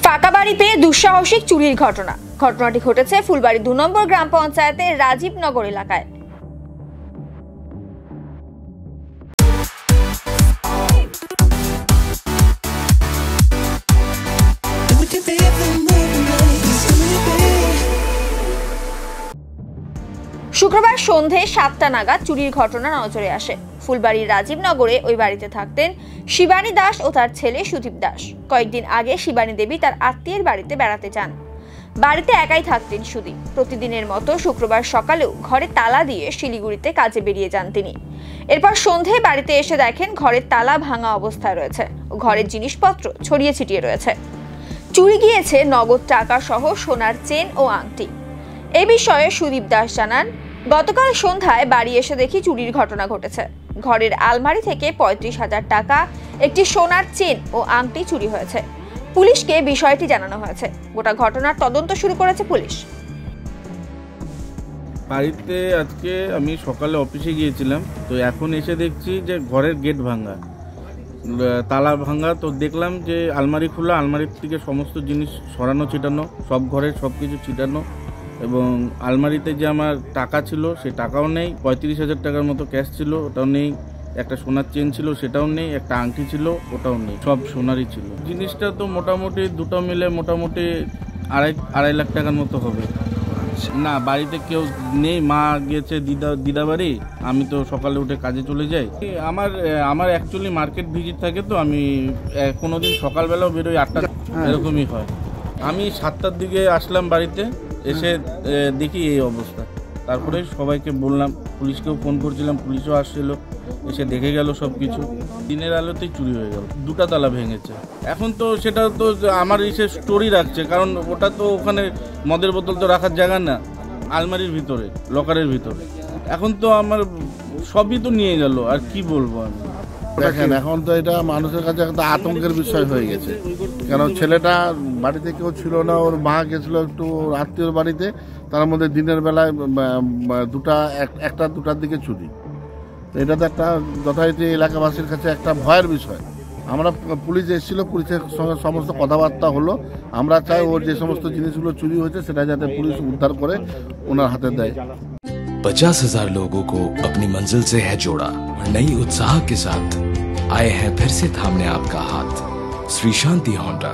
ফাঁকা বাড়ি পেয়ে দুঃসাহসিক চুরির ঘটনাটি ঘটেছে ফুলবাড়ি ২ নম্বর গ্রাম পঞ্চায়েতের রাজীবনগর এলাকায়। শুক্রবার সন্ধে ৭টা নাগাদ চুরির ঘটনা নজরে আসে। ফুলবাড়ির রাজীবনগরে ওই বাড়িতে থাকতেন শিবানী দাস ও তার ছেলে সুদীপ দাস। কয়েকদিন আগে শিবানী দেবী তার আত্মীয়ের বাড়িতে বেড়াতে যান। বাড়িতে একাই থাকতেন সুদীপ। প্রতিদিনের মতো শুক্রবার সকালেও ঘরে তালা দিয়ে শিলিগুড়িতে কাজে বেরিয়ে যান তিনি। এরপর সন্ধে বাড়িতে এসে দেখেন ঘরের তালা ভাঙা অবস্থায় রয়েছে ও ঘরের জিনিসপত্র ছড়িয়ে ছিটিয়ে রয়েছে। চুরি গিয়েছে নগদ টাকা সহ সোনার চেন ও আংটি। এ বিষয়ে সুদীপ দাস জানান, গতকাল সন্ধ্যায় বাড়ি এসে দেখি চুরির ঘটনা ঘটেছে। ঘরের আলমারি থেকে ৩৫,০০০ টাকা, একটি সোনার চেন ও আংটি চুরি হয়েছে। পুলিশকে বিষয়টি জানানো হয়েছে। গোটা ঘটনার তদন্ত শুরু করেছে পুলিশ। বাড়িতে আজকে আমি সকালে অফিসে গিয়েছিলাম, তো এখন এসে দেখছি যে ঘরের গেট ভাঙা, তালা ভাঙা। তো দেখলাম যে আলমারি খোলা, আলমারির থেকে সমস্ত জিনিস সরানো ছিটানো, সব ঘরের সব কিছু ছিটানো, এবং আলমারিতে যে আমার টাকা ছিল সে টাকাও নেই, ৩৫,০০০ টাকার মতো ক্যাশ ছিল ওটাও নেই, একটা সোনার চেন ছিল সেটাও নেই, একটা আংটি ছিল ওটাও নেই, সব সোনারই ছিল। জিনিসটা তো মোটামুটি দুটো মিলে মোটামুটি আড়াই লাখ টাকার মতো হবে। না, বাড়িতে কেউ নেই, মা গিয়েছে দিদা বাড়ি, আমি তো সকালে উঠে কাজে চলে যাই। আমার অ্যাকচুয়ালি মার্কেট ভিজিট থাকে, তো আমি কোনোদিন সকালবেলাও বেরোই ৮টা, এরকমই হয়। আমি ৭টার দিকে আসলাম বাড়িতে, এসে দেখি এই অবস্থা। তারপরে সবাইকে বললাম, পুলিশকেও ফোন করছিলাম, পুলিশও আসছিল, এসে দেখে গেল সব কিছু। দিনের আলোতেই চুরি হয়ে গেল, 2টা তালা ভেঙেছে। এখন তো সেটা তো আমার এসে স্টোরি রাখছে, কারণ ওটা তো ওখানে মদের বোতল তো রাখার জায়গা না, আলমারির ভিতরে, লকারের ভিতরে। এখন তো আমার সবই তো নিয়ে গেল, আর কি বলবো আমি। দেখেন, এখন তো এটা মানুষের কাছে একটা আতঙ্কের বিষয় হয়ে গেছে, কারণ ছেলেটা বাড়িতে কেউ ছিল না, ওর মা গেছিল একটু আত্মীয়র বাড়িতে, তার মধ্যে দিনের বেলায় একটা দুটার দিকে চুরি। এটা তো একটা যথারীতি এলাকাবাসীর কাছে একটা ভয়ের বিষয়। আমরা পুলিশ এসেছিল, পুলিশের সঙ্গে সমস্ত কথাবার্তা হলো। আমরা চাই ওর যে সমস্ত জিনিসগুলো চুরি হয়েছে সেটা যাতে পুলিশ উদ্ধার করে ওনার হাতে দেয়। 50,000 लोगों को अपनी मंजिल से है जोड़ा और नई उत्साह के साथ आए हैं फिर से थामने आपका हाथ। श्री शांति होंडा।